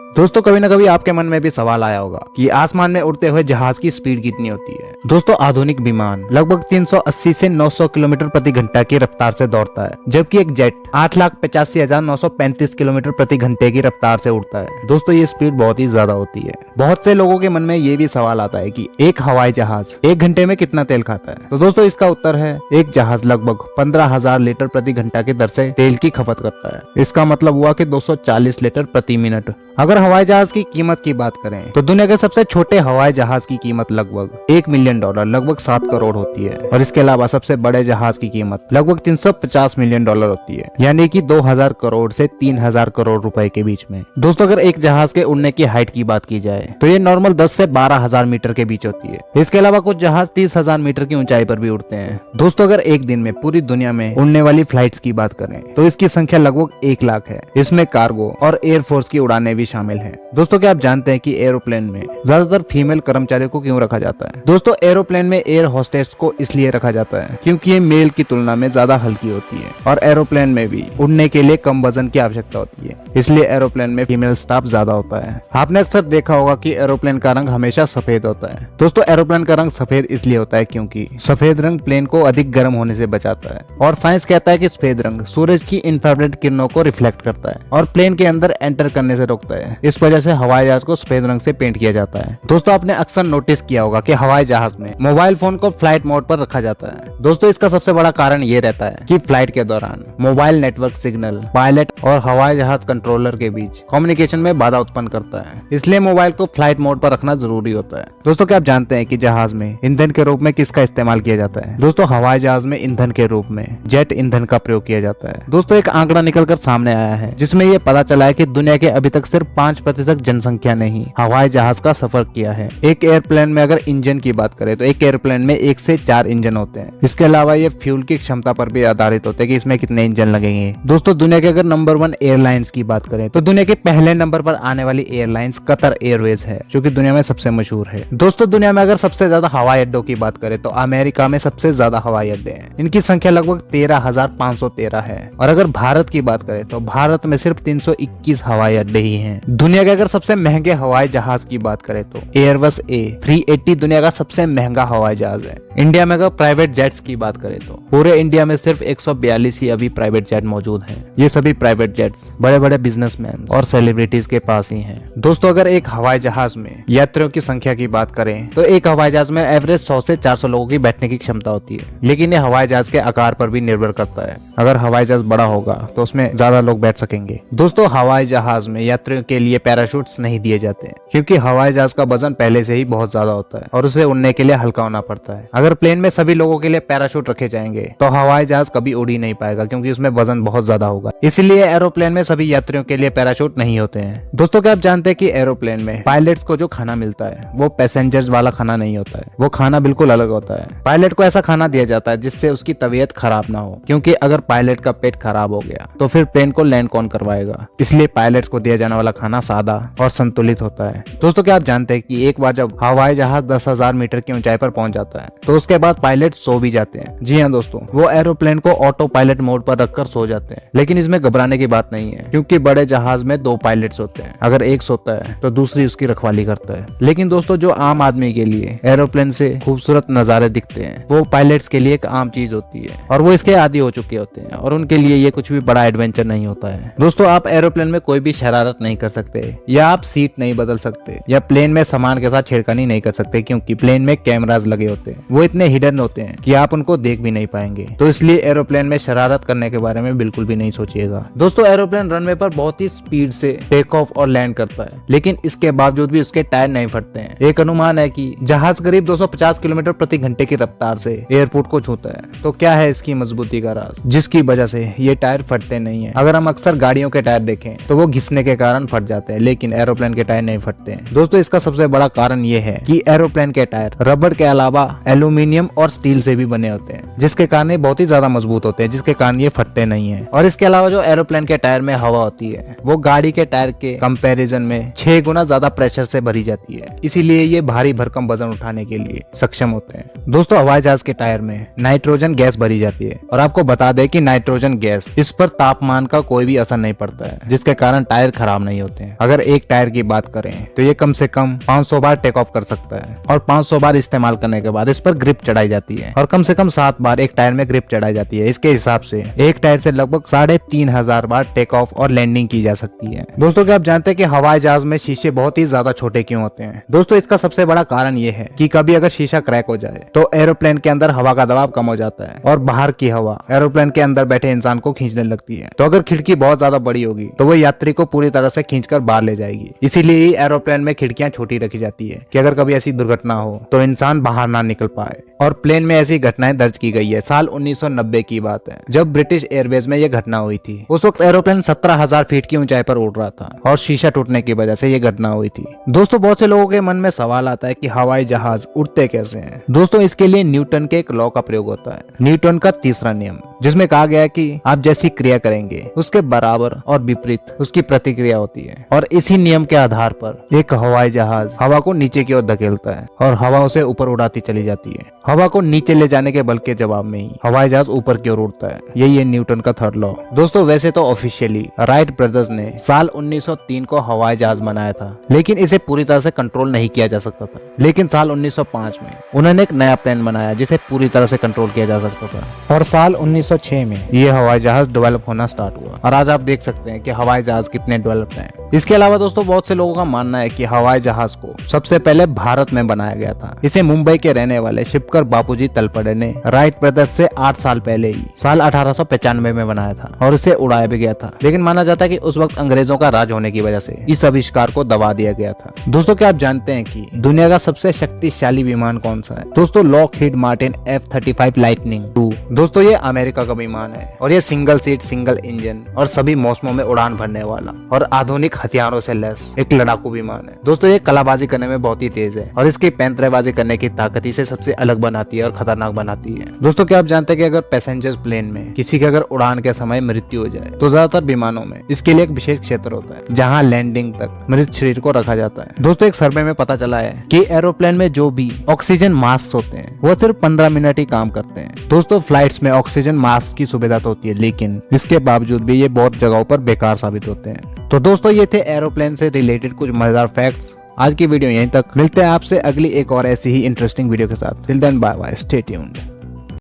दोस्तों कभी ना कभी आपके मन में भी सवाल आया होगा कि आसमान में उड़ते हुए जहाज की स्पीड कितनी होती है। दोस्तों आधुनिक विमान लगभग 380 से 900 किलोमीटर प्रति घंटा की रफ्तार से दौड़ता है, जबकि एक जेट 8,85,935 किलोमीटर प्रति घंटे की रफ्तार से उड़ता है। दोस्तों ये स्पीड बहुत ही ज्यादा होती है। बहुत से लोगों के मन में ये भी सवाल आता है कि एक हवाई जहाज 1 घंटे में कितना तेल खाता है। तो दोस्तों इसका उत्तर है, एक जहाज लगभग 15,000 लीटर प्रति घंटा की दर से तेल की खपत करता है। इसका मतलब हुआ कि 240 लीटर प्रति मिनट। अगर हवाई जहाज की कीमत की बात करें तो दुनिया के सबसे छोटे हवाई जहाज की कीमत लगभग $1 मिलियन लगभग 7 करोड़ होती है, और इसके अलावा सबसे बड़े जहाज की कीमत लगभग $350 मिलियन होती है, यानी कि 2000 करोड़ से 3000 करोड़ रुपए के बीच में। दोस्तों अगर एक जहाज के उड़ने की हाइट की बात की जाए तो ये नॉर्मल 10 से 12,000 मीटर के बीच होती है। इसके अलावा कुछ जहाज 30,000 मीटर की ऊंचाई पर भी उड़ते हैं। दोस्तों अगर एक दिन में पूरी दुनिया में उड़ने वाली फ्लाइट्स की बात करें तो इसकी संख्या लगभग 1 लाख है। इसमें कार्गो और एयरफोर्स की उड़ानें भी शामिल हैं। दोस्तों क्या आप जानते हैं कि एरोप्लेन में ज्यादातर फीमेल कर्मचारियों को क्यों रखा जाता है? दोस्तों एरोप्लेन में एयर होस्टेस को इसलिए रखा जाता है क्योंकि ये मेल की तुलना में ज्यादा हल्की होती है, और एरोप्लेन में भी उड़ने के लिए कम वजन की आवश्यकता होती है, इसलिए एरोप्लेन में फीमेल स्टाफ ज्यादा होता है। आपने अक्सर देखा होगा कि एरोप्लेन का रंग हमेशा सफेद होता है। दोस्तों एरोप्लेन का रंग सफेद इसलिए होता है क्योंकि सफेद रंग प्लेन को अधिक गर्म होने से बचाता है, और साइंस कहता है कि सफेद रंग सूरज की इंफ्रारेड किरणों को रिफ्लेक्ट करता है और प्लेन के अंदर एंटर करने से रोकता है। इस वजह से हवाई जहाज को सफेद रंग से पेंट किया जाता है। दोस्तों आपने अक्सर नोटिस किया होगा कि हवाई जहाज में मोबाइल फोन को फ्लाइट मोड पर रखा जाता है। दोस्तों इसका सबसे बड़ा कारण ये रहता है कि फ्लाइट के दौरान मोबाइल नेटवर्क सिग्नल पायलट और हवाई जहाज कंट्रोलर के बीच कम्युनिकेशन में बाधा उत्पन्न करता है, इसलिए मोबाइल को फ्लाइट मोड पर रखना जरूरी होता है। दोस्तों क्या आप जानते हैं कि जहाज में ईंधन के रूप में किसका इस्तेमाल किया जाता है? दोस्तों हवाई जहाज में ईंधन के रूप में जेट ईंधन का प्रयोग किया जाता है। दोस्तों एक आंकड़ा निकलकर सामने आया है जिसमें यह पता चला है कि दुनिया के अभी तक सिर्फ 5% जनसंख्या ने ही हवाई जहाज का सफर किया है। एक एयरप्लेन में अगर इंजन की बात करें तो एक एयरप्लेन में 1 से 4 इंजन होते हैं। इसके अलावा ये फ्यूल की क्षमता पर भी आधारित होते हैं कि इसमें कितने इंजन लगेंगे। दोस्तों दुनिया के अगर नंबर 1 एयरलाइंस की बात करें तो दुनिया के पहले नंबर पर आने वाली एयरलाइंस कतर एयरवेज है, जो कि दुनिया में सबसे मशहूर है। दोस्तों दुनिया में अगर सबसे ज्यादा हवाई अड्डों की बात करें तो अमेरिका में सबसे ज्यादा हवाई अड्डे हैं। इनकी संख्या लगभग 13,513 है, और अगर भारत की बात करें तो भारत में सिर्फ 321 हवाई अड्डे ही हैं। दुनिया के अगर सबसे महंगे हवाई जहाज की बात करें तो एयरबस A380 दुनिया का सबसे महंगा हवाई जहाज है। इंडिया में अगर प्राइवेट जेट्स की बात करें तो पूरे इंडिया में सिर्फ 142 ही अभी प्राइवेट जेट मौजूद हैं। ये सभी प्राइवेट जेट्स बड़े बड़े बिजनेसमैन और सेलिब्रिटीज के पास ही हैं। दोस्तों अगर एक हवाई जहाज में यात्रियों की संख्या की बात करें तो एक हवाई जहाज में एवरेज 100 से 400 लोगों की बैठने की क्षमता होती है, लेकिन ये हवाई जहाज के आकार पर भी निर्भर करता है। अगर हवाई जहाज बड़ा होगा तो उसमें ज्यादा लोग बैठ सकेंगे। दोस्तों हवाई जहाज में यात्रियों के लिए पैराशूट्स नहीं दिए जाते हैं क्योंकि हवाई जहाज का वजन पहले से ही बहुत ज्यादा होता है और उसे उड़ने के लिए हल्का होना पड़ता है। अगर प्लेन में सभी लोगों के लिए पैराशूट रखे जाएंगे तो हवाई जहाज कभी उड़ ही नहीं पाएगा क्योंकि उसमें वजन बहुत ज्यादा होगा। इसलिए एरोप्लेन में सभी यात्रियों के लिए पैराशूट नहीं होते हैं। दोस्तों क्या आप जानते हैं कि एरोप्लेन में पायलट्स को जो खाना मिलता है वो पैसेंजर्स वाला खाना नहीं होता है, वो खाना बिल्कुल अलग होता है। पायलट को ऐसा खाना दिया जाता है जिससे उसकी तबीयत खराब ना हो, क्योंकि अगर पायलट का पेट खराब हो गया तो फिर प्लेन को लैंड कौन करवाएगा। इसलिए पायलट्स को दिया जाने वाला खाना सादा और संतुलित होता है। दोस्तों क्या आप जानते हैं कि एक बार जब हवाई जहाज 10,000 मीटर की ऊंचाई पर पहुंच जाता है तो उसके बाद पायलट सो भी जाते हैं। जी हाँ दोस्तों, वो एरोप्लेन को ऑटो पायलट मोड पर रखकर सो जाते हैं। लेकिन इसमें घबराने की बात नहीं है क्योंकि बड़े जहाज में 2 पायलट्स होते हैं। अगर एक सोता है तो दूसरी उसकी रखवाली करता है। लेकिन दोस्तों जो आम आदमी के लिए एरोप्लेन से खूबसूरत नजारे दिखते हैं वो पायलट्स के लिए एक आम चीज होती है, और वो इसके आदी हो चुके होते हैं, और उनके लिए ये कुछ भी बड़ा एडवेंचर नहीं होता है। दोस्तों आप एरोप्लेन में कोई भी शरारत नहीं कर सकते, या आप सीट नहीं बदल सकते, या प्लेन में सामान के साथ छेड़खानी नहीं कर सकते क्योंकि प्लेन में कैमराज लगे होते हैं। वो इतने हिडन होते हैं कि आप उनको देख भी नहीं पाएंगे। तो इसलिए एरोप्लेन में शरारत करने के बारे में बिल्कुल भी नहीं सोचिएगा। दोस्तों एरोप्लेन रनवे पर बहुत ही स्पीड से टेक ऑफ और लैंड करता है, लेकिन इसके बावजूद भी उसके टायर नहीं फटते हैं। एक अनुमान है कि जहाज करीब 250 किलोमीटर प्रति घंटे की रफ्तार से एयरपोर्ट को छूता है। तो क्या है इसकी मजबूती का राज जिसकी वजह से ये टायर फटते नहीं है? अगर हम अक्सर गाड़ियों के टायर देखें तो वो घिसने के कारण फट जाते हैं, लेकिन एरोप्लेन के टायर नहीं फटते हैं। दोस्तों इसका सबसे बड़ा कारण ये है कि एरोप्लेन के टायर रबड़ के अलावा एल्यूमिनियम और स्टील से भी बने होते हैं, जिसके कारण ये बहुत ही ज्यादा मजबूत होते हैं, जिसके कारण ये फटते नहीं है। और इसके अलावा जो एरोप्लेन के टायर में हवा होती है वो गाड़ी के टायर के कंपैरिजन में 6 गुना ज्यादा प्रेशर से भरी जाती है, इसीलिए ये भारी भरकम वजन उठाने के लिए सक्षम होते हैं। दोस्तों हवाई जहाज के टायर में नाइट्रोजन गैस भरी जाती है, और आपको बता दें कि नाइट्रोजन गैस इस पर तापमान का कोई भी असर नहीं पड़ता है, जिसके कारण टायर खराब नहीं होते। होते हैं। अगर एक टायर की बात करें तो ये कम से कम 500 बार टेक ऑफ कर सकता है और 500 बार इस्तेमाल करने के बाद इस पर ग्रिप चढ़ाई जाती है और कम से कम 7 बार एक टायर में ग्रिप चढ़ाई जाती है। इसके हिसाब से एक टायर से लगभग 3500 बार टेक ऑफ और लैंडिंग की जा सकती है। दोस्तों क्या आप जानते हैं कि हवाई जहाज में शीशे बहुत ही ज्यादा छोटे क्यों होते हैं? दोस्तों इसका सबसे बड़ा कारण ये है कि कभी अगर शीशा क्रैक हो जाए तो एरोप्लेन के अंदर हवा का दबाव कम हो जाता है और बाहर की हवा एरोप्लेन के अंदर बैठे इंसान को खींचने लगती है। तो अगर खिड़की बहुत ज्यादा बड़ी होगी तो वो यात्री को पूरी तरह से खींचकर बाहर ले जाएगी। इसीलिए ही एरोप्लेन में खिड़कियां छोटी रखी जाती है कि अगर कभी ऐसी दुर्घटना हो तो इंसान बाहर ना निकल पाए। और प्लेन में ऐसी घटनाएं दर्ज की गई है। साल 1990 की बात है जब ब्रिटिश एयरवेज में यह घटना हुई थी। उस वक्त एरोप्लेन 17,000 फीट की ऊंचाई पर उड़ रहा था और शीशा टूटने की वजह से यह घटना हुई थी। दोस्तों बहुत से लोगों के मन में सवाल आता है कि हवाई जहाज उड़ते कैसे हैं? दोस्तों इसके लिए न्यूटन के एक लॉ का प्रयोग होता है, न्यूटन का तीसरा नियम, जिसमें कहा गया है कि आप जैसी क्रिया करेंगे उसके बराबर और विपरीत उसकी प्रतिक्रिया होती है। और इसी नियम के आधार पर एक हवाई जहाज हवा को नीचे की ओर धकेलता है और हवा उसे ऊपर उड़ाती चली जाती है। हवा को नीचे ले जाने के बल के जवाब में ही हवाई जहाज ऊपर की ओर उड़ता है। यही है न्यूटन का थर्ड लॉ। दोस्तों वैसे तो ऑफिशियली राइट ब्रदर्स ने साल 1903 को हवाई जहाज बनाया था, लेकिन इसे पूरी तरह से कंट्रोल नहीं किया जा सकता था। लेकिन साल 1905 में उन्होंने एक नया प्लेन बनाया जिसे पूरी तरह से कंट्रोल किया जा सकता था और साल 1906 में ये हवाई जहाज डेवलप होना स्टार्ट हुआ। और आज आप देख सकते हैं कि हवाई जहाज कितने डेवलप हैं। इसके अलावा दोस्तों बहुत से लोगों का मानना है कि हवाई जहाज को सबसे पहले भारत में बनाया गया था। इसे मुंबई के रहने वाले शिपकर बापूजी तलपड़े ने राइट ब्रदर्स से 8 साल पहले ही साल 1895 में बनाया था और इसे उड़ाया भी गया था। लेकिन माना जाता है कि उस वक्त अंग्रेजों का राज होने की वजह से इस आविष्कार को दबा दिया गया था। दोस्तों क्या आप जानते हैं कि दुनिया का सबसे शक्तिशाली विमान कौन सा है? दोस्तों Lockheed Martin F-35 lightning II। दोस्तों ये अमेरिका का विमान है और ये सिंगल सीट, सिंगल इंजन और सभी मौसमों में उड़ान भरने वाला और आधुनिक हथियारों से लैस एक लड़ाकू विमान है। दोस्तों ये कलाबाजी करने में बहुत ही तेज है और इसकी पैंतरेबाजी करने की ताकत इसे सबसे अलग बनाती है और खतरनाक बनाती है। दोस्तों क्या आप जानते हैं कि अगर पैसेंजर्स प्लेन में किसी की अगर उड़ान के समय मृत्यु हो जाए तो ज्यादातर विमानों में इसके लिए एक विशेष क्षेत्र होता है जहाँ लैंडिंग तक मृत शरीर को रखा जाता है। दोस्तों एक सर्वे में पता चला है कि एरोप्लेन में जो भी ऑक्सीजन मास्क होते हैं वो सिर्फ 15 मिनट ही काम करते हैं। दोस्तों फ्लाइट्स में ऑक्सीजन मास्क की सुविधा तो होती है, लेकिन इसके बावजूद भी ये बहुत जगहों पर बेकार साबित होते हैं। तो दोस्तों ये थे एरोप्लेन से रिलेटेड कुछ मजेदार फैक्ट्स। आज की वीडियो यहीं तक। मिलते हैं आपसे अगली एक और ऐसी ही इंटरेस्टिंग वीडियो के साथ। Till then bye bye, stay tuned.